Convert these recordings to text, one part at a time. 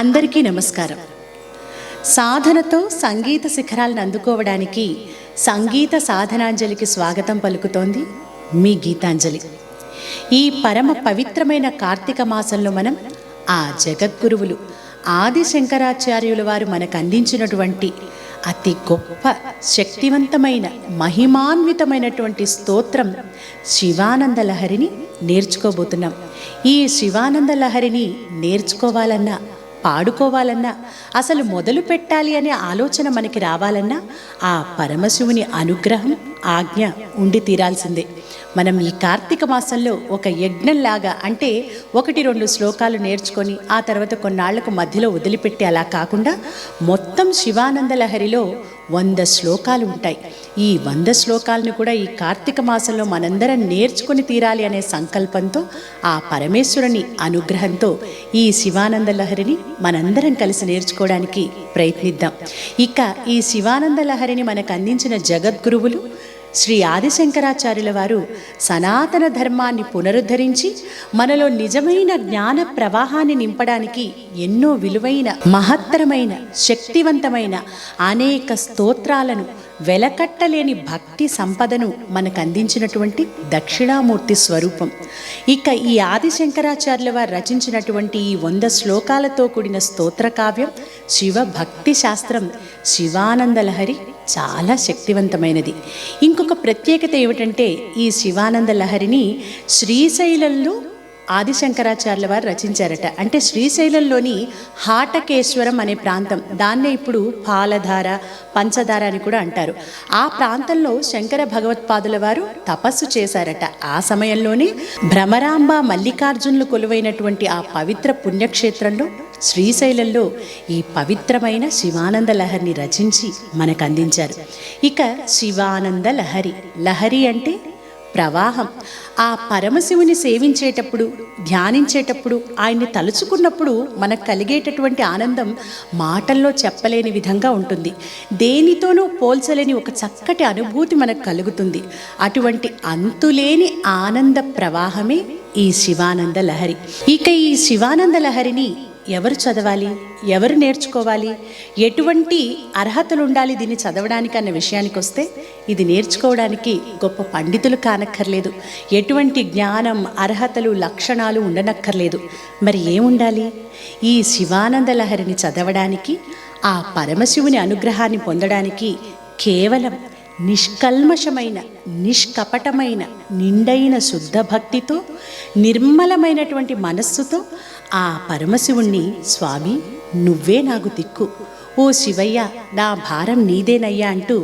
అందరికీ నమస్కారం. సాధనతో సంగీత శిఖరాలను అందుకోవడానికి సంగీత సాధనాంజలికి స్వాగతం పలుకుతోంది మీ గీతాంజలి. ఈ పరమ పవిత్రమైన కార్తీక మాసంలో మనం ఆ జగద్గురువులు ఆది శంకరాచార్యుల వారు మనకు అందించినటువంటి అతి గొప్ప శక్తివంతమైన మహిమాన్వితమైనటువంటి స్తోత్రం శివానంద లహరిని నేర్చుకోబోతున్నాం. ఈ శివానంద లహరిని నేర్చుకోవాలన్నా, పాడుకోవాలన్నా, అసలు మొదలు పెట్టాలి అనే ఆలోచన మనకి రావాలన్నా ఆ పరమశివుని అనుగ్రహం, ఆజ్ఞ ఉండి తీరాల్సిందే. మనం ఈ కార్తీక మాసంలో ఒక యజ్ఞంలాగా, అంటే 1-2 శ్లోకాలు నేర్చుకొని ఆ తర్వాత కొన్నాళ్లకు మధ్యలో వదిలిపెట్టి అలా కాకుండా మొత్తం శివానంద లహరిలో 100 శ్లోకాలు ఉంటాయి. ఈ 100 శ్లోకాలను కూడా ఈ కార్తీక మాసంలో మనందరం నేర్చుకొని తీరాలి అనే సంకల్పంతో, ఆ పరమేశ్వరుని అనుగ్రహంతో ఈ శివానంద లహరిని మనందరం కలిసి నేర్చుకోవడానికి ప్రయత్నిద్దాం. ఇక ఈ శివానంద లహరిని మనకు అందించిన జగద్గురువులు శ్రీ ఆదిశంకరాచార్యుల వారు సనాతన ధర్మాన్ని పునరుద్ధరించి మనలో నిజమైన జ్ఞాన ప్రవాహాన్ని నింపడానికి ఎన్నో విలువైన, మహత్తరమైన, శక్తివంతమైన అనేక స్తోత్రాలను, వెలకట్టలేని భక్తి సంపదను మనకు అందించినటువంటి దక్షిణామూర్తి స్వరూపం. ఇక ఈ ఆదిశంకరాచార్యుల వారు రచించినటువంటి ఈ 100 శ్లోకాలతో కూడిన స్తోత్ర కావ్యం శివ భక్తి శాస్త్రం శివానంద లహరి చాలా శక్తివంతమైనది. ఇంకొక ప్రత్యేకత ఏమిటంటే, ఈ శివానంద లహరిని శ్రీశైలంలో ఆదిశంకరాచార్యుల వారు రచించారట. అంటే శ్రీశైలంలోని హాటకేశ్వరం అనే ప్రాంతం, దాన్నే ఇప్పుడు పాలధార, పంచదార అని కూడా అంటారు. ఆ ప్రాంతంలో శంకర భగవత్పాదుల వారు తపస్సు చేశారట. ఆ సమయంలోనే భ్రమరాంబ మల్లికార్జునులు కొలువైనటువంటి ఆ పవిత్ర పుణ్యక్షేత్రంలో, శ్రీశైలంలో ఈ పవిత్రమైన శివానంద లహరిని రచించి మనకు అందించారు. ఇక శివానంద లహరి, లహరి అంటే ప్రవాహం. ఆ పరమశివుని సేవించేటప్పుడు, ధ్యానించేటప్పుడు, ఆయన్ని తలుచుకున్నప్పుడు మనకు కలిగేటటువంటి ఆనందం మాటల్లో చెప్పలేని విధంగా ఉంటుంది. దేనితోనూ పోల్చలేని ఒక చక్కటి అనుభూతి మనకు కలుగుతుంది. అటువంటి అంతులేని ఆనంద ప్రవాహమే ఈ శివానంద లహరి. ఇక ఈ శివానంద లహరిని ఎవరు చదవాలి, ఎవరు నేర్చుకోవాలి, ఎటువంటి అర్హతలు ఉండాలి దీన్ని చదవడానికి అన్న విషయానికి వస్తే, ఇది నేర్చుకోవడానికి గొప్ప పండితులు కానక్కర్లేదు, ఎటువంటి జ్ఞానం, అర్హతలు, లక్షణాలు ఉండనక్కర్లేదు. మరి ఏముండాలి? ఈ శివానంద లహరిని చదవడానికి, ఆ పరమశివుని అనుగ్రహాన్ని పొందడానికి కేవలం నిష్కల్మషమైన, నిష్కపటమైన, నిండైన శుద్ధ భక్తితో, నిర్మలమైనటువంటి మనస్సుతో ఆ పరమశివుణ్ణి, స్వామి నువ్వే నాకు దిక్కు, ఓ శివయ్య నా భారం నీదేనయ్యా అంటూ,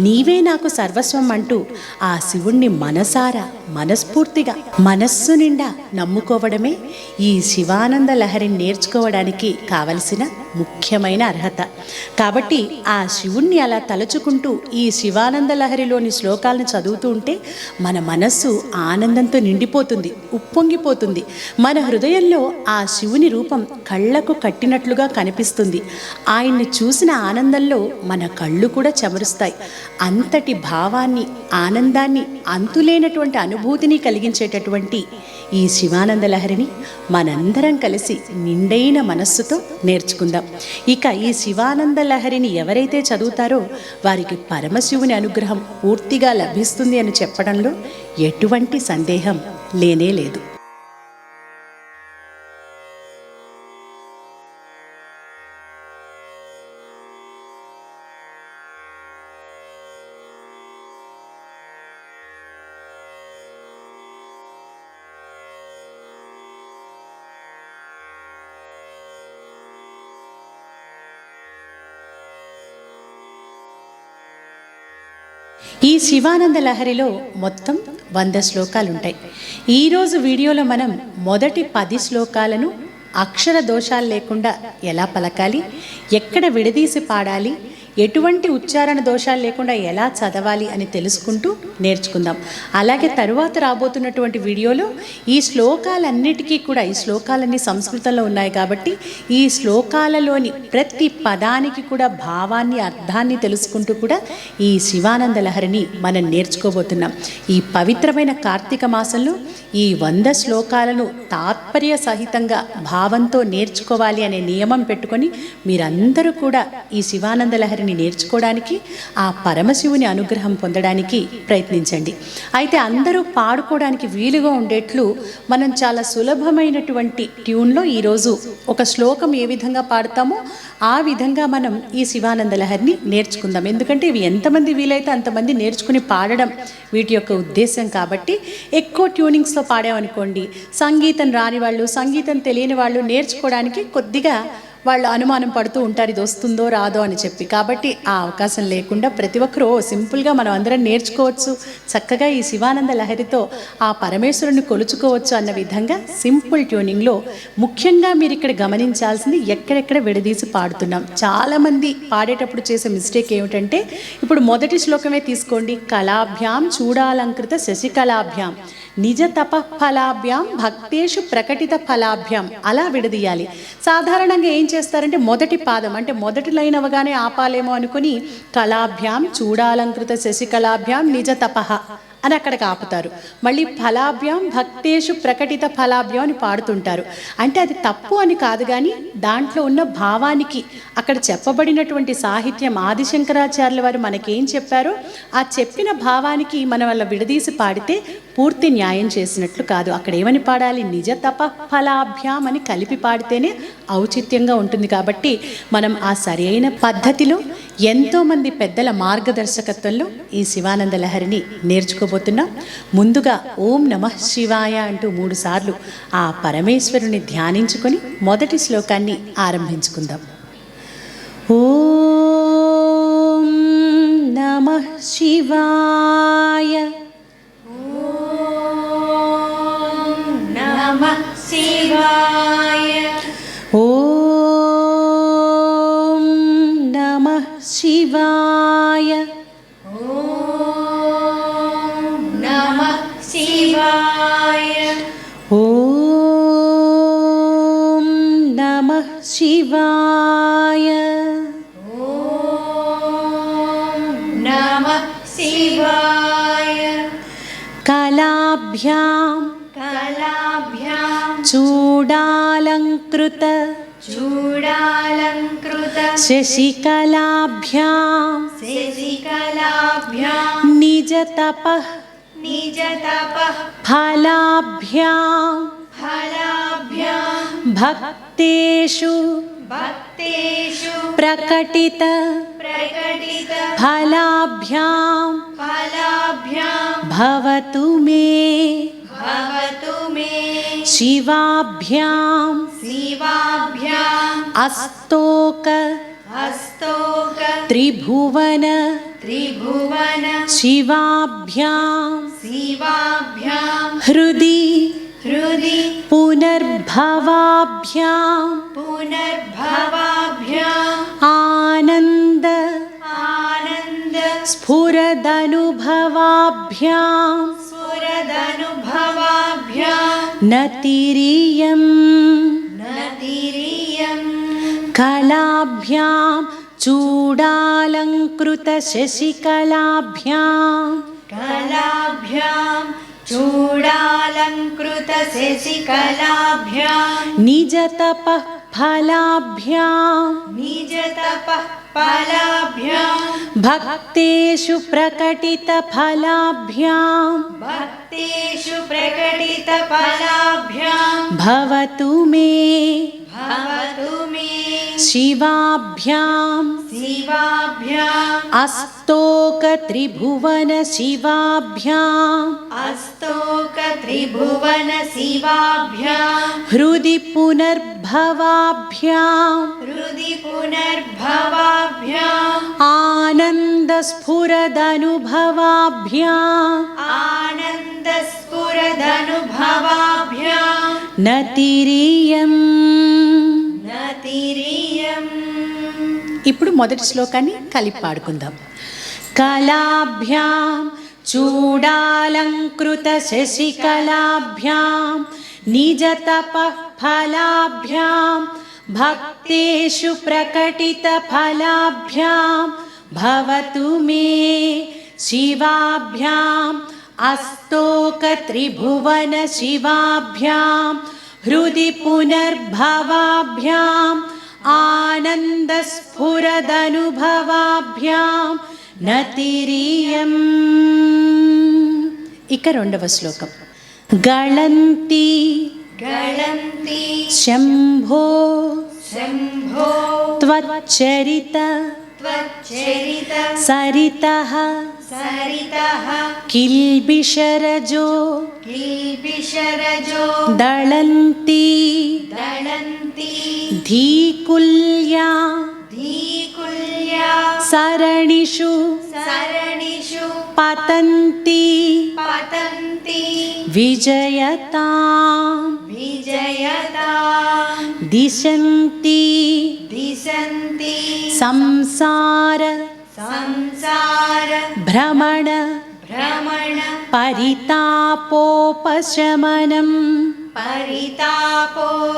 నీవే నాకు సర్వస్వం అంటూ ఆ శివుణ్ణి మనసారా, మనస్ఫూర్తిగా, మనస్సు నిండా నమ్ముకోవడమే ఈ శివానంద లహరిని నేర్చుకోవడానికి కావలసిన ముఖ్యమైన అర్హత. కాబట్టి ఆ శివుణ్ణి అలా తలుచుకుంటూ ఈ శివానంద లహరిలోని శ్లోకాలను చదువుతూ ఉంటే మన మనస్సు ఆనందంతో నిండిపోతుంది, ఉప్పొంగిపోతుంది. మన హృదయంలో ఆ శివుని రూపం కళ్ళకు కట్టినట్లుగా కనిపిస్తుంది. ఆయన్ని చూసిన ఆనందంలో మన కళ్ళు కూడా చెమరుస్తాయి. అంతటి భావాన్ని, ఆనందాన్ని, అంతులేనటువంటి అనుభూతిని కలిగించేటటువంటి ఈ శివానంద లహరిని మనందరం కలిసి నిండైన మనస్సుతో నేర్చుకుందాం. ఇక ఈ శివానంద లహరిని ఎవరైతే చదువుతారో వారికి పరమశివుని అనుగ్రహం పూర్తిగా లభిస్తుంది అని చెప్పడంలో ఎటువంటి సందేహం లేనే లేదు. ఈ శివానంద లహరిలో మొత్తం 100 శ్లోకాలు ఉంటాయి. ఈరోజు వీడియోలో మనం మొదటి 10 శ్లోకాలను అక్షర దోషాలు లేకుండా ఎలా పలకాలి, ఎక్కడ విడదీసి పాడాలి, ఎటువంటి ఉచ్చారణ దోషాలు లేకుండా ఎలా చదవాలి అని తెలుసుకుంటూ నేర్చుకుందాం. అలాగే తరువాత రాబోతున్నటువంటి వీడియోలో ఈ శ్లోకాలన్నిటికీ కూడా, ఈ శ్లోకాలన్నీ సంస్కృతంలో ఉన్నాయి కాబట్టి ఈ శ్లోకాలలోని ప్రతి పదానికి కూడా భావాన్ని, అర్థాన్ని తెలుసుకుంటూ కూడా ఈ శివానంద లహరిని మనం నేర్చుకోబోతున్నాం. ఈ పవిత్రమైన కార్తీక మాసంలో ఈ 100 శ్లోకాలను తాత్పర్య సహితంగా భావంతో నేర్చుకోవాలి అనే నియమం పెట్టుకొని మీరందరూ కూడా ఈ శివానంద లహరిని నేర్చుకోవడానికి, ఆ పరమశివుని అనుగ్రహం పొందడానికి ప్రయత్నించండి. అయితే అందరూ పాడుకోవడానికి వీలుగా ఉండేట్లు మనం చాలా సులభమైనటువంటి ట్యూన్లో ఈరోజు ఒక శ్లోకం ఏ విధంగా పాడతామో ఆ విధంగా మనం ఈ శివానంద లహరిని నేర్చుకుందాం. ఎందుకంటే ఇవి ఎంతమంది వీలైతే అంతమంది నేర్చుకుని పాడడం వీటి యొక్క ఉద్దేశం కాబట్టి ఎక్కువ ట్యూనింగ్స్తో పాడామనుకోండి, సంగీతం రాని వాళ్ళు, సంగీతం తెలియని వాళ్ళు నేర్చుకోవడానికి కొద్దిగా వాళ్ళు అనుమానం పడుతూ ఉంటారు, ఇది వస్తుందో రాదో అని చెప్పి. కాబట్టి ఆ అవకాశం లేకుండా ప్రతి ఒక్కరూ సింపుల్గా మనం అందరం నేర్చుకోవచ్చు, చక్కగా ఈ శివానంద లహరితో ఆ పరమేశ్వరుని కొలుచుకోవచ్చు అన్న విధంగా సింపుల్ ట్యూనింగ్లో. ముఖ్యంగా మీరు ఇక్కడ గమనించాల్సింది ఎక్కడెక్కడ విడదీసి పాడుతున్నాం. చాలామంది పాడేటప్పుడు చేసే మిస్టేక్ ఏమిటంటే, ఇప్పుడు మొదటి శ్లోకమే తీసుకోండి, కళాభ్యాం చూడాలంకృత శశికళాభ్యాం నిజ తపఫలాభ్యాం భక్తేషు ప్రకటిత ఫలాభ్యాం అలా విడదీయాలి. సాధారణంగా ఏం చేస్తారంటే మొదటి పాదం అంటే మొదటి లైన్ అవగానే ఆపాలేమో అనుకుని కళాభ్యాం చూడాలంకృత శశికళాభ్యాం నిజ తపః అని అక్కడికి ఆపుతారు. మళ్ళీ ఫలాభ్యాం భక్తేషు ప్రకటిత ఫలాభ్యాం అని పాడుతుంటారు. అంటే అది తప్పు అని కాదు, కానీ దాంట్లో ఉన్న భావానికి, అక్కడ చెప్పబడినటువంటి సాహిత్యం ఆదిశంకరాచార్యుల వారు మనకేం చెప్పారో ఆ చెప్పిన భావానికి మనం అలా విడదీసి పాడితే పూర్తి న్యాయం చేసినట్లు కాదు. అక్కడ ఏమని పాడాలి, నిజ తప ఫలాభ్యాం అని కలిపి పాడితేనే ఔచిత్యంగా ఉంటుంది. కాబట్టి మనం ఆ సరైన పద్ధతిలో ఎంతోమంది పెద్దల మార్గదర్శకత్వంలో ఈ శివానంద లహరిని నేర్చుకోబోతున్నాం. ముందుగా ఓం నమః శివాయ అంటూ 3 సార్లు ఆ పరమేశ్వరుని ధ్యానించుకొని మొదటి శ్లోకాన్ని ఆరంభించుకుందాం. ఓం నమః శివాయ, ఓం నమః శివాయ, ఓం నమః శివాయ, ఓం నమః శివాయ, ఓం నమః శివాయ, ఓం నమః శివాయ. కళాభ్యాం కళాభ్యాం చూడాలంకృత చూడాలంకృత శశికళాభ్యాం శశికళాభ్యాం నిజ తపః నిజ తపః ఫలాభ్యాం ఫలాభ్యాం భక్తేషు భక్తేషు ప్రకటిత ప్రకటిత ఫలాభ్యాం ఫలాభ్యాం భవతు మే భవతు మే శివాభ్యాం శివాభ్యాం అస్తోక హస్తోక త్రిభువన త్రిభువన శివాభ్యాం శివాభ్యాం హృది హృది పునర్భవాభ్యాం పునర్భవాభ్యాం ఆనంద ఆనంద స్ఫురదనుభవాభ్యాం స్ఫురదనుభవాభ్యాం నతిరియం నతిరియం కళాభ్యాం చూడాలంకృత శశికళాభ్యాం కళాభ్యాం చూడాలంకృత శశికళాభ్యాం నిజ తపః ఫలాభ్యాం నిజ తపః ఫలాభ్యాం భక్తేషు ప్రకటిత ఫలాభ్యాం భక్తేషు ప్రకటిత ఫలాభ్యాం భవతు మే భవతు మే శివాభ్యాం శివాభ్యాం అస్తోక త్రిభువన శివాభ్యాం అస్తోక త్రిభువన శివాభ్యాం హృది పునర్భవాభ్యాం హృది పునర్భవాభ్యాం ఆనంద స్ఫురదనుభవాభ్యాం ఆనంద స్ఫురదనుభవాభ్యాం నతిరియం నతిరియం. ఇప్పుడు మొదటి శ్లోకాన్ని కలిపి పాడుకుందాం. కళాభ్యాం చూడాలంకృత శశికళాభ్యాం నిజతపః ఫలాభ్యాం భక్తేషు ప్రకటిత ఫలాభ్యాం భవతు మే శివాభ్యాం అస్తోక త్రిభువన శివాభ్యాం హృది పునర్భవాభ్యాం ఆనందస్ఫురదనుభవాభ్యాం నతిరియం. ఇక రెండవ శ్లోకం. గళంతి గళంతి శంభో శంభో త్వచ్చరిత త్వచ్చరిత సరితః సరితః కిల్బిషరజో కిల్బిషరజో దళంతి దళంతి ధీకుల్యా ధీకుల్యా సరణిషు సరణిషు పతంతి పతంతి విజయతాం విజయతాం దిశంతి దిశంతి సంసార సంసార భ్రమణ భ్రమణ పరితాపోపశమనం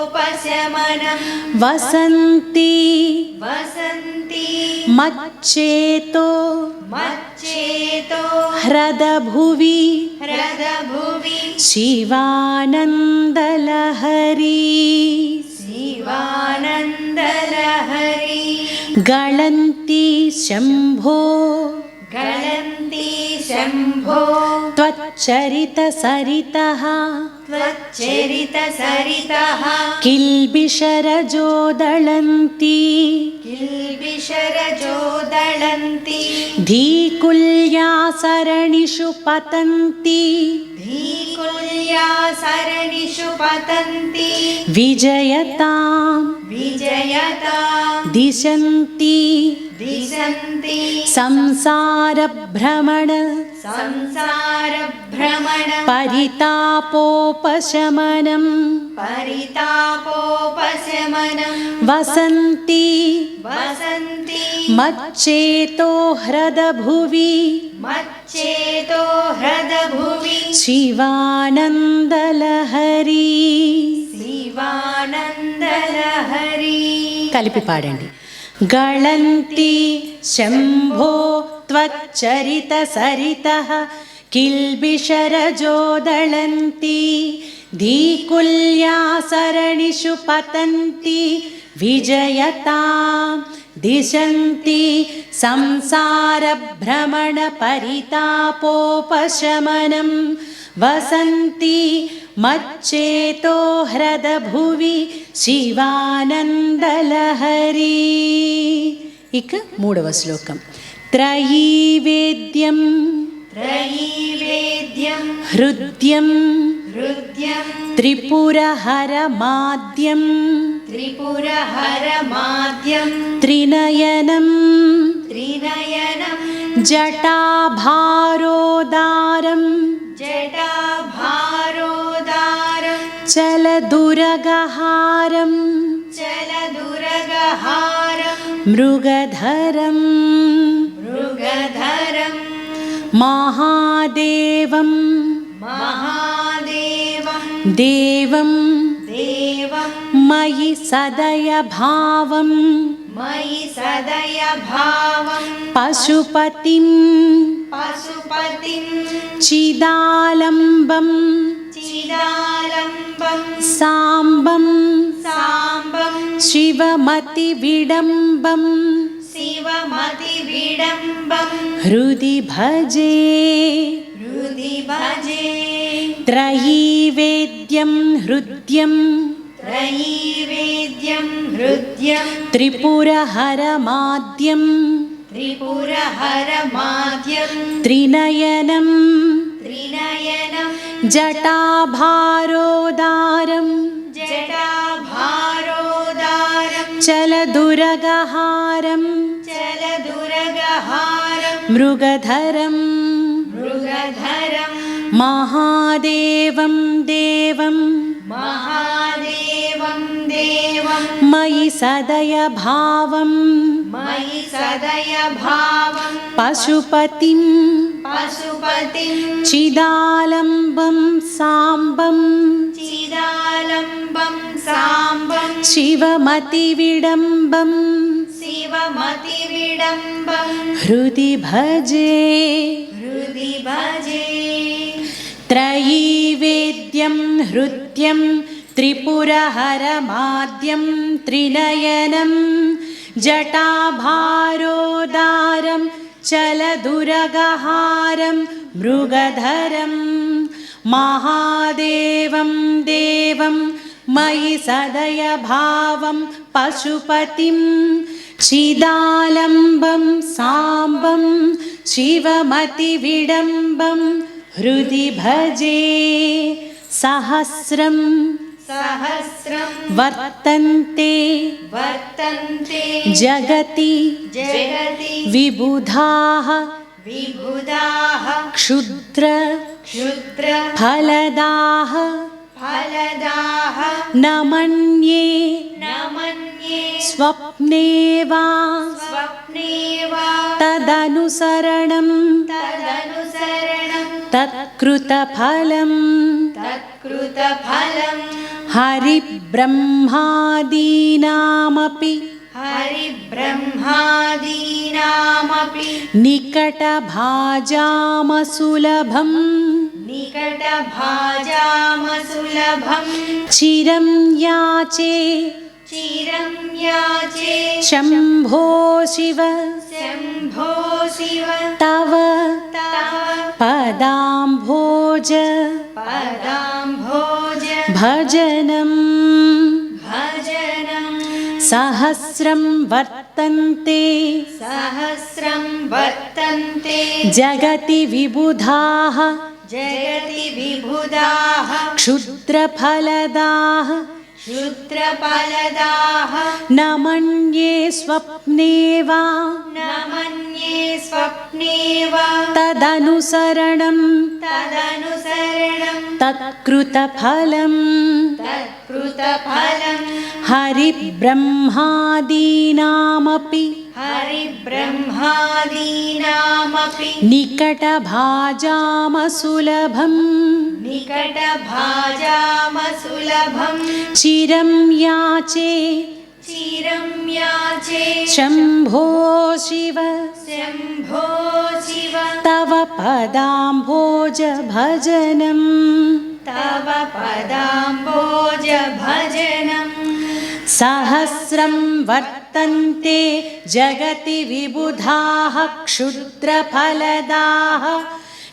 పరితాపోపశమనం వసంతి వసంతి మచ్చేతో మచ్చేతో హ్రదభువి హ్రదభువి శివానందలహరి శివానందలహరి గళంతి శంభో గళంతి శంభో త్వచ్చరిత సరితః త్వచ్చరిత సరితః కిల్బిషరజో దళంతి కిల్బిషరజో దళంతి ధీకుల్యా సరణిషు పతంతి ధీకుల్యా సరణిషు పతంతి విజయతాం విజయతాం దిశంతి దిశంతి సంసార భ్రమణ సంసార భ్రమణ పరితాపోపశమనం పరితాపోపశమనం వసంతి వసంతి మచ్చేతో హ్రదభువి మచ్చేతో హ్రదభువి శివానందలహరి. శివానందలహరి. కలిపి పాడండి. గళంతి శంభో త్వచ్చరిత సరితః కిల్బిషరజో దళంతి ధీకుల్యా సరణిషు పతంతి విజయతాం దిశంతి సంసార భ్రమణ పరితాపోపశమనం వసంతి మచ్చేతో హ్రదభువి శివానందలహరి. ఇక మూడవ శ్లోకం. త్రయీవేద్యం త్రయీవేద్యం హృద్యం హృద్యం త్రిపురహరమాద్యం త్రిపురహరమాద్యం త్రినయనం త్రినయనం జటాభారోదారం జటాభారోదారం చలదురగహారం చలదురగహారం మృగధరం మృగధరం మహాదేవం మహాదేవం దేవం దేవం మయి సదయ భావం మయి సదయ భావం పశుపతిం పశుపతిం చిదాలంబం చిదాలంబం సాంబం సాంబం శివమతి విడంబం శివమతి విడంబం హృది భజే హృది భజే త్రయీవేద్యం హృద్యం త్రయీవేద్యం హృద్యం త్రిపురహరమాద్యం త్రిపురహరమాద్యం త్రినయనం త్రినయనం జటాభారోదారం జటాభారోదారం చలదురగహారం చలదురగహారం మృగధరం మృగధరం మహాదేవం దేవం మహాదేవం देवं मयि सदय भावं मयि सदय भावं पशुपतिं पशुपतिं चिदालम्बं साम्बं चिदालम्बं साम्बं शिवमतिविडम्बं शिवमतिविडम्बं हृदि भजे हृदि भजे त्रयीवेद्यं हृद्यं त्रिपुरहरमाद्यं त्रिनयनं जटाभारोदारं चलदुरगहारं मृगधरं महादेवं देवं मयि सदय भावं पशुपतिं चिदालम्बं साम्बं शिवमतिविडम्बं हृदि भजे सहस्रं सहस्रं वर्तन्ते वर्तन्ते जगति जगति विबुधाः विबुधाः क्षुद्र क्षुद्र फलदाः फलदाः न मन्ये न मन्ये स्वप्ने वा स्वप्ने वा तदनुसरणं तदनुसरणं तत्कृतफलं तत्कृतफलं हरिब्रह्मादीनामपि हरिब्रह्मादीनामपि निकटभाजामसुलभं निकटभाजामसुलभं चिरं याचे चिरं याचे शम्भो शिव शम्भो शिव तव तव पदाम्भोज पदाम्भोज भजनं भजनं सहस्रं वर्तन्ते सहस्रं वर्तन्ते जगति विबुधाः जगति विबुधाः क्षुद्रफलदाः क्षुद्रफलदाः न मन्ये स्वप्ने वा न मन्ये स्वप्ने वा तदनुसरणं तदनुसरणं तत्कृतफलं तत्कृतफलं हरिब्रह्मादीनामपि हरिब्रह्मादीनामपि निकटभाजामसुलभं निकटभाजामसुलभं चिरं याचे चिरं याचे शम्भो शिव शम्भो शिव तव पदाम्भोज भजनं तव पदाम्भोज भजनं सहस्रं वर्तन्ते जगति विबुधाः क्षुद्रफलदाः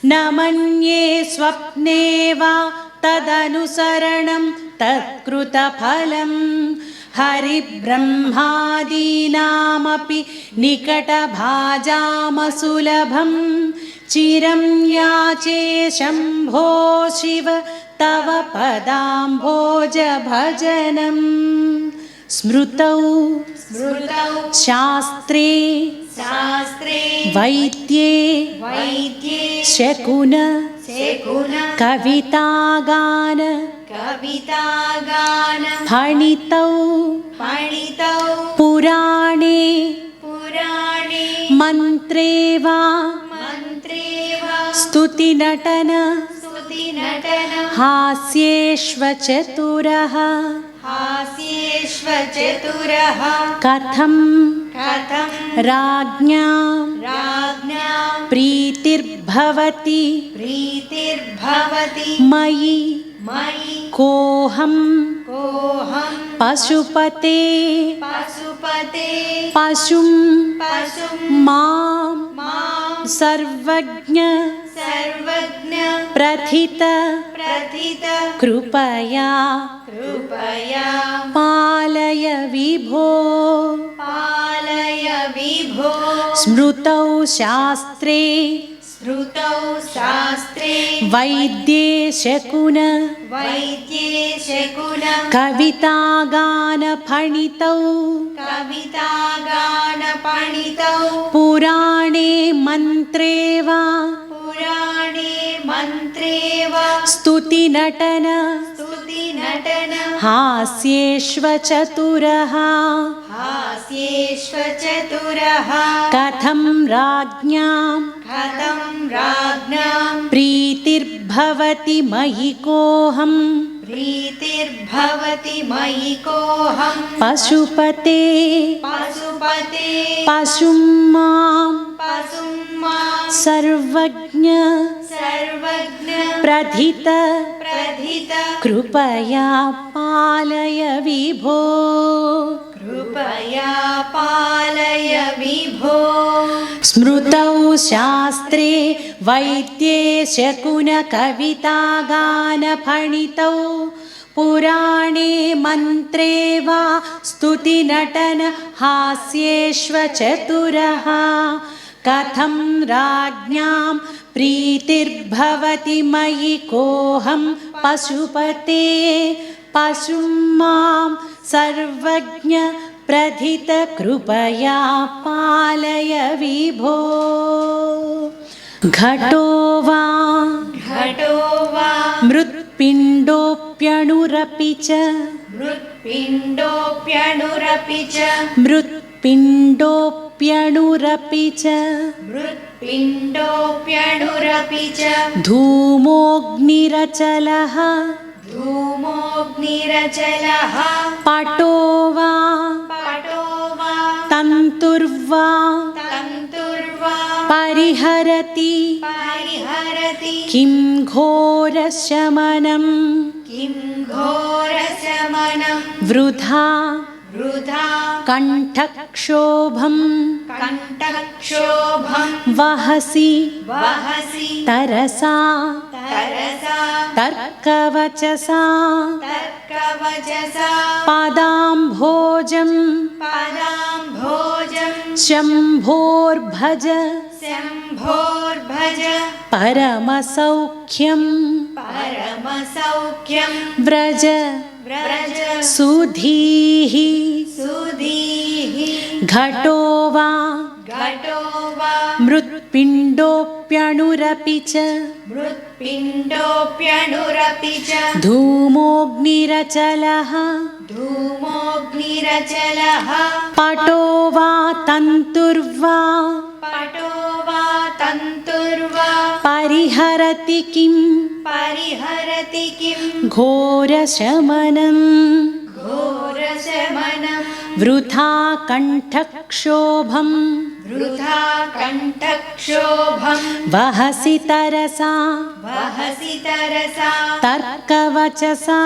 न मन्ये स्वप्ने वा तदनुसरणं तत्कृतफलं हरिब्रह्मादीनामपि निकटभाजामसुलभं चिरं याचे शम्भो शिव तव पदाम्भोज भजनं स्मृतौ स्मृतौ शास्त्रे शास्त्रे वैद्ये वैद्ये शकुन शकुन कवितागान कवितागान फणितौ पणितौ पुराणे पुराणे मन्त्रे वा मन्त्रे वा स्तुतिनटन स्तुतिनटन हास्येष्वचतुरः हास्येष्वचतुरः कथं कथं राज्ञां राज्ञां प्रीतिर्भवति प्रीतिर्भवति मयि मयि कोऽहं कोऽहं पशुपते पशुपते पशुं पशुं मां मां सर्वज्ञ सर्वज्ञ प्रथित प्रथित कृपया कृपया पालय विभो पालय विभो स्मृतौ शास्त्रे श्रुतौ शास्त्रे वैद्ये शकुन वैद्ये शकुन कवितागानफणितौ कवितागानपणितौ पुराणे मन्त्रे वा पुराणे मन्त्रे वा स्तुतिनटन स्तुति स्तुतिनटन हास्येष्वचतुरः हास्येष्वचतुरः कथं राज्ञां कथं राज्ञां प्रीतिर्भवति मयि कोऽहम् प्रीतिर्भवति मयि कोऽहं पशुपते पशुपते पशुं मां पशुं मां सर्वज्ञ सर्वज्ञ प्रथित प्रथित कृपया पालय विभो कृपया पालय विभो स्मृतौ शास्त्रे वैद्ये शकुनकवितागानफणितौ पुराणे मन्त्रे वा स्तुतिनटन हास्येष्वचतुरः कथं राज्ञां प्रीतिर्भवति मयि कोऽहं पशुपते पशुं मां सर्वज्ञ प्रथित कृपया पालय विभो घटो वा मृत्पिण्डोऽप्यणुरपि च मृत्पिण्डोऽप्यणुरपि च मृत्पिण्डोऽप्यणुरपि च मृत्पिण्डोऽप्यणुरपि च धूमोऽग्निरचलः धूमोऽग्निरचलः पटो वा तन्तुर्वा तन्तुर्वा परिहरति किं घोरशमनं किं घोरशमनं वृथा कण्ठक्षोभं वहसि तरसा तर्कवचसा पादाम्भोजं शम्भोर्भज परमसौख्यं व्रज सुधीः घटो वा मृत्पिण्डोऽप्यणुरपि च मृत्पिण्डोऽप्यणुरपि च धूमोऽग्निरचलः पटो वा तन्तुर्वा परिहरति किं घोरशमनं वृथा कण्ठक्षोभं वहसि तरसा तर्कवचसा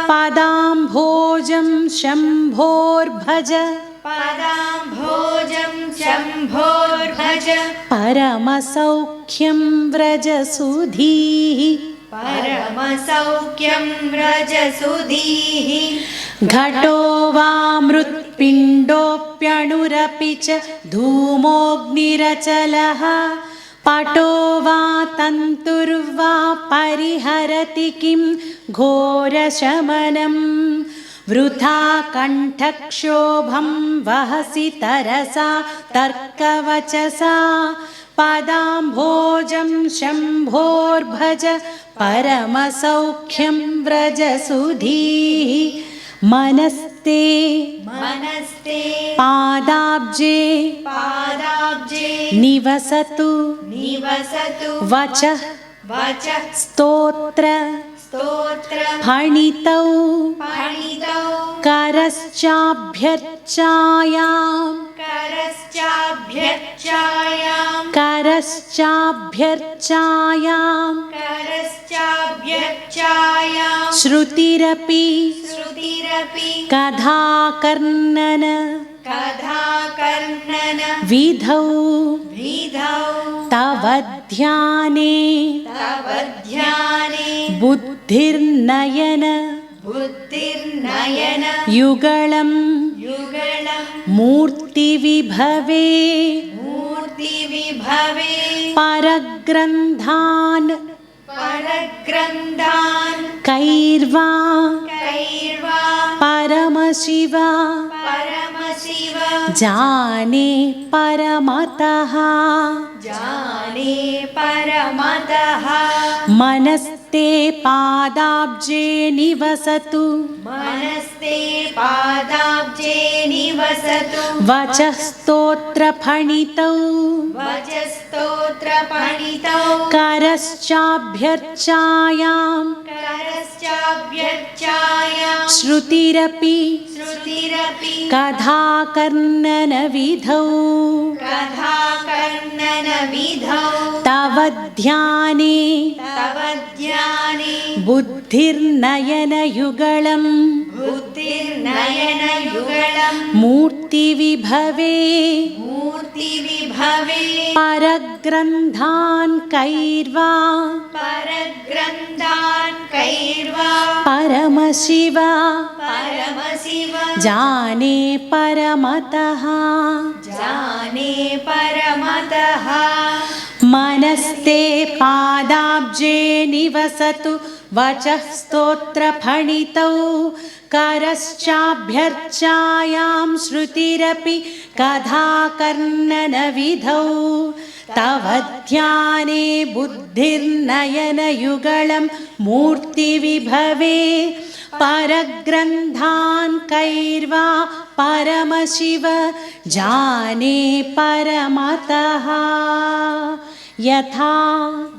पादाम्भोजं शम्भोर्भज परमसौख्यं व्रज सुधीः घटो वा मृत्पिण्डोऽप्यणुरपि च धूमोऽग्निरचलः पटो वा तन्तुर्वा परिहरति किं घोरशमनं वृथा कण्ठक्षोभं वहसि तरसा तर्कवचसा पादाम्भोजं शम्भोर्भज परमसौख्यं व्रज सुधीः मनस्ते पादाब्जे निवसतु वचः स्तोत्र फणितौ करश्चाभ्यर्चायां श्रुतिरपि कथाकर्णन विधौ तव ध्याने बुद्धिर्नयन युगलं मूर्तिविभवे परग्रन्थान् कैर्वा परमशिव जाने परमतः मनस्ते मनस्ते पादाब्जे निवसतु मनस्ते पादाब्जे निवसतु वचः स्तोत्रफणितौ वचस्तोत्रपणितौ करश्चाभ्यर्चायां करश्चाभ्यर्चायां श्रुतिरपि श्रुतिरपि कथाकर्णनविधौ कथाकर्णनविधौ तव ध्याने तव ध्याने बुद्धिर्नयनयुगळम् बुद्धिर्नयनयुगळं मूर्तिविभवे मूर्तिविभवे परग्रन्थान् कैर्वा परग्रन्थान् कैर्वा परमशिव परमशिव जाने परमतः जाने परमतः मनस्ते पादाब्जे निवसतु वचः स्तोत्रफणितौ करश्चाभ्यर्चायां श्रुतिरपि कथाकर्णनविधौ तव ध्याने बुद्धिर्नयनयुगळं मूर्तिविभवे परग्रन्थान् कैर्वा परमशिव जाने परमतः यथा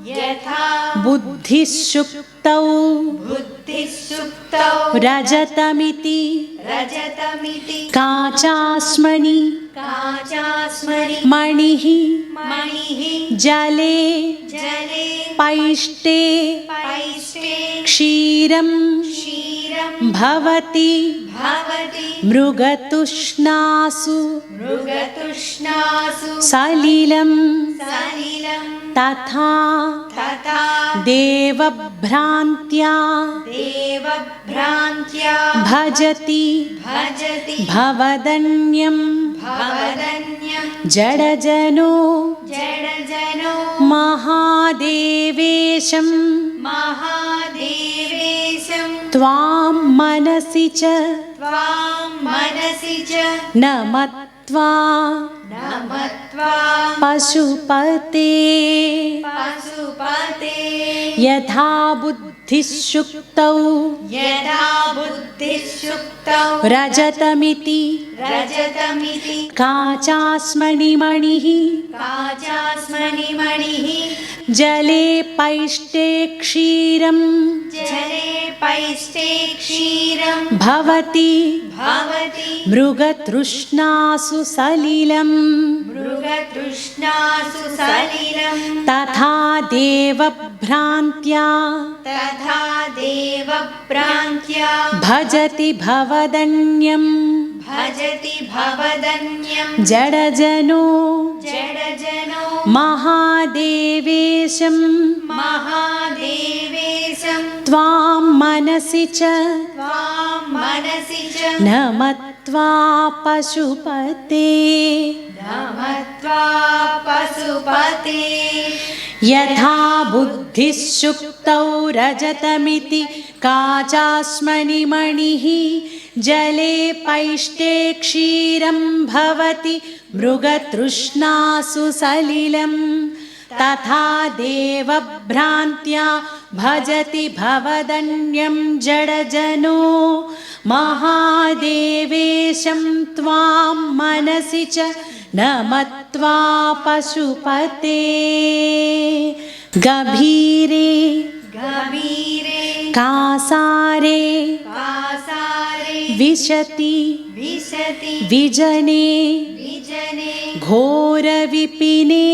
यथा बुद्धिस्सुप्तौ बुद्धिसुप्तौ रजतमिति रजतमिति काचास्मनि काचास्मरि मणिः मणिः जले जले पैष्टे पैष्टे क्षीरं क्षीरं भवति भवति मृगतुष्णासु मृगतृष्णासु सलिलं सलिलं तथा तथा देवभ्रान्त्या देवभ्रान्त्या भजति भजति भवदन्यं भवदन्यं जडजनो जडजनो महादेवेशं महादेवेशं त्वां मनसि च त्वां मनसि च न मत्वा नमत्वा पशुपते पशुपते यथा बुद्धिस्सुप्तौ यदा बुद्धिसुप्तौ रजतमिति रजतमिति काचास्मणिमणिः काचास्मणिमणिः जले पैष्टे क्षीरं जले पैष्टे क्षीरं भवति भवति मृगतृष्णासु सलिलं मृगतृष्णासु सलिलं तथा देवभ्रान्त्या तथा देवभ्रान्त्या भजति भवदन्यं भजति भवदन्यं जडजनो जडजनो महादेवेशं महादेवेशं त्वां मनसि च त्वां मनसि च न मत्वा पशुपते नमत्वा पशुपते यथा बुद्धिस्सुप्तौ रजतमिति काचास्मणिमणिः जले पैष्टे क्षीरं भवति मृगतृष्णासु सलिलं तथा देवभ्रान्त्या भजति भवदन्यं जडजनो महादेवेशं त्वां मनसि च न मत्वा पशुपते गभीरे गभीरे कासारे कासारे विशति विशति विजने विजने घोरविपिने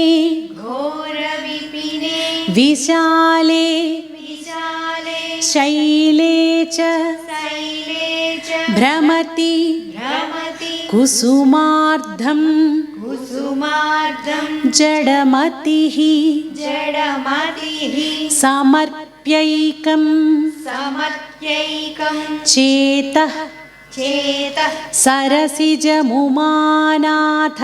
घोरविपिने विशाले विशाले शैले च शैले च भ्रमति भ्रमति कुसुमार्धं कुसुमार्धं जडमतिः जडमतिः समर्प्यैकं समत्यैकं चेतः चेतः सरसिजमुमानाथ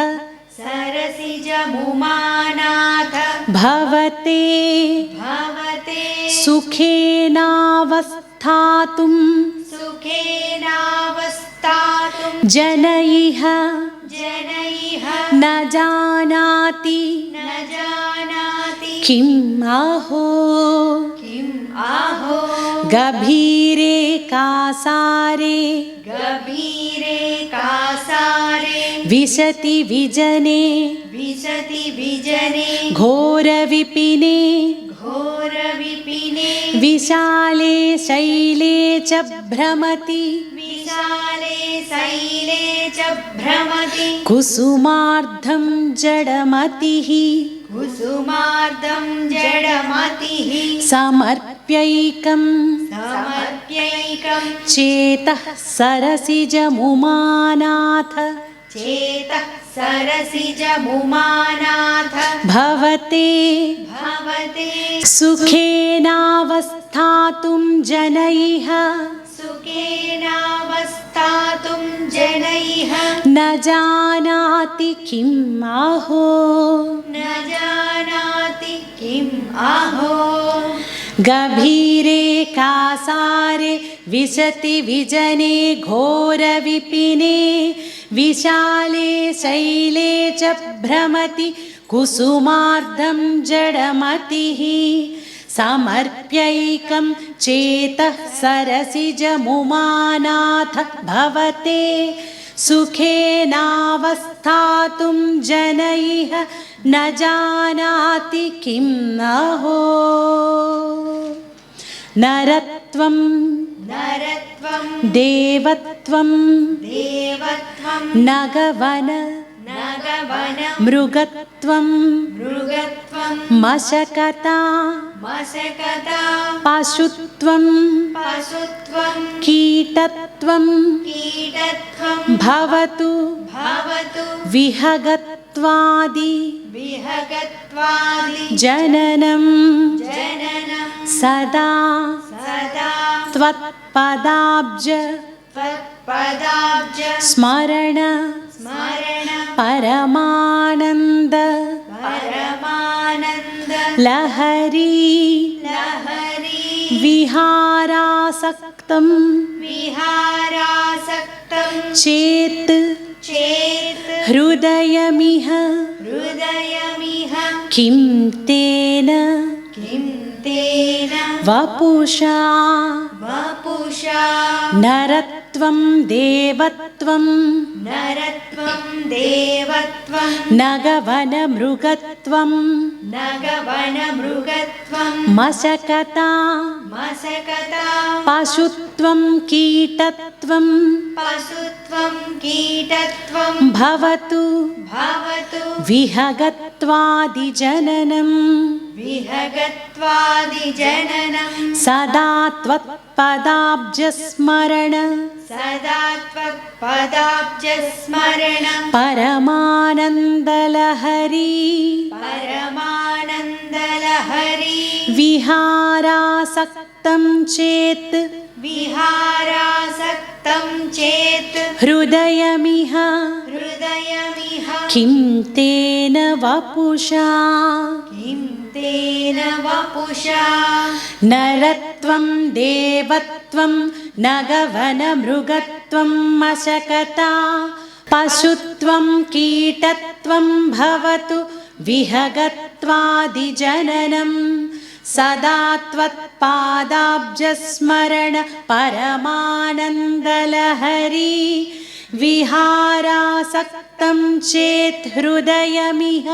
सरसिजमुमानाथ भवते भवते सुखेनावस्थातुं सुखेनावस्थातुं जनैः जनैः न जानाति न जानाति किम् अहो किम् आहो गभीरे कासारे गभीरे कासारे विशति विजने विशति विजने घोरविपिने घोरविपिने विशाले शैले च भ्रमति विशाले शैले च भ्रमति कुसुमार्धं जडमतिः कुसुमार्धं जडमतिः समर्प्यैकं समर्प्यैकं चेतः सरसिजमुमानाथ चेतः सरसिजमुमानाथ भवते भवते सुखेनावस्थातुं जनैः सुखेनावस्थातुं जनैः न जानाति किम् आहो न जानाति किम् आहो गभीरे कासारे विशति विजने घोरविपिने विशाले शैले च भ्रमति कुसुमार्धं जडमतिः समर्प्यैकं चेतः सरसिजमुमानाथ भवते सुखेनावस्थातुं जनैः न जानाति किम् अहो नरत्वं नरत्वं देवत्वं देवत्वं नगवन नगवन मृगत्वं मृगत्वं मशकता मशकता पशुत्वं पशुत्वं कीटत्वं कीटत्वं भवतु भवतु विहगत्वादि विहगत्वादि जननं जननं सदा सदा त्वत्पदाब्ज त्वत्पदाब्ज स्मरण स्मरण परमानन्द परमानन्द लहरी लहरी विहारासक्तं विहारासक्तं चेत् चेत् हृदयमिह हृदयमिह किं तेन किं तेन वपुषा वपुषा नरत्वं देवत्वं नरत्वं देवत्वं नगवनमृगत्वं नगवनमृगत्वं मशकता मशकता पशुत्वं कीटत्वं पशुत्वं कीटत्वं भवतु भवतु विहगत्वादिजननं विहगत्वादिजननं सदा त्वत्पदाब्जस्मरण सदा त्वत्पदाब्जस्मरणं परमानन्दलहरी परमानन्दलहरी विहारासक्तं चेत् विहारासक्तं चेत् हृदयमिह हृदयमिह किं तेन वपुषा किं तेन वपुषा नरत्वं देवत्वं नगवनमृगत्वं मशकता पशुत्वं कीटत्वं भवतु विहगत्वादिजननं सदा त्वत्पादाब्जस्मरण परमानन्दलहरी विहारासक्तं चेत् हृदयमिह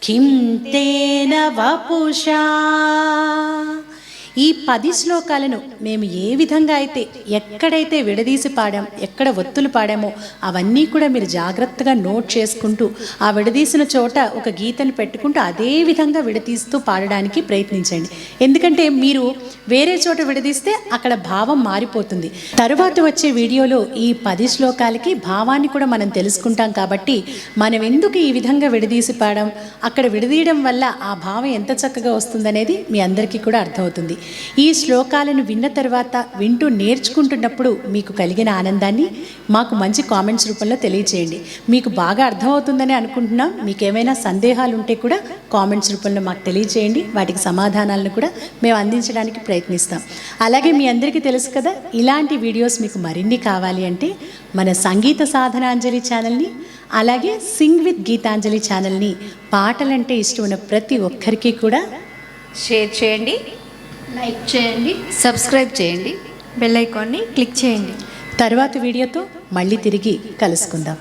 किं तेन वपुषा ఈ 10 శ్లోకాలను మేము ఏ విధంగా అయితే ఎక్కడైతే విడదీసి పాడాం, ఎక్కడ ఒత్తులు పాడామో అవన్నీ కూడా మీరు జాగ్రత్తగా నోట్ చేసుకుంటూ ఆ విడదీసిన చోట ఒక గీతను పెట్టుకుంటూ అదే విధంగా విడదీస్తూ పాడడానికి ప్రయత్నించండి. ఎందుకంటే మీరు వేరే చోట విడదీస్తే అక్కడ భావం మారిపోతుంది. తరువాత వచ్చే వీడియోలో ఈ 10 శ్లోకాలకి భావాన్ని కూడా మనం తెలుసుకుంటాం. కాబట్టి మనం ఎందుకు ఈ విధంగా విడదీసి పాడాం, అక్కడ విడదీయడం వల్ల ఆ భావం ఎంత చక్కగా వస్తుందనేది మీ అందరికీ కూడా అర్థమవుతుంది. ఈ శ్లోకాలను విన్న తర్వాత వింటూ నేర్చుకుంటున్నప్పుడు మీకు కలిగిన ఆనందాన్ని మాకు మంచి కామెంట్స్ రూపంలో తెలియచేయండి. మీకు బాగా అర్థమవుతుందని అనుకుంటున్నాం. మీకు ఏమైనా సందేహాలు ఉంటే కూడా కామెంట్స్ రూపంలో మాకు తెలియచేయండి. వాటికి సమాధానాలను కూడా మేము అందించడానికి ప్రయత్నిస్తాం. అలాగే మీ అందరికీ తెలుసు కదా, ఇలాంటి వీడియోస్ మీకు మరిన్ని కావాలి అంటే మన సంగీత సాధనాంజలి ఛానల్ని, అలాగే సింగ్ విత్ గీతాంజలి ఛానల్ని పాటలంటే ఇష్టం ఉన్న ప్రతి ఒక్కరికి కూడా షేర్ చేయండి, లైక్ చేయండి, సబ్స్క్రైబ్ చేయండి, బెల్ ఐకాన్ని క్లిక్ చేయండి. తర్వాతి వీడియోతో మళ్ళీ తిరిగి కలుసుకుందాం.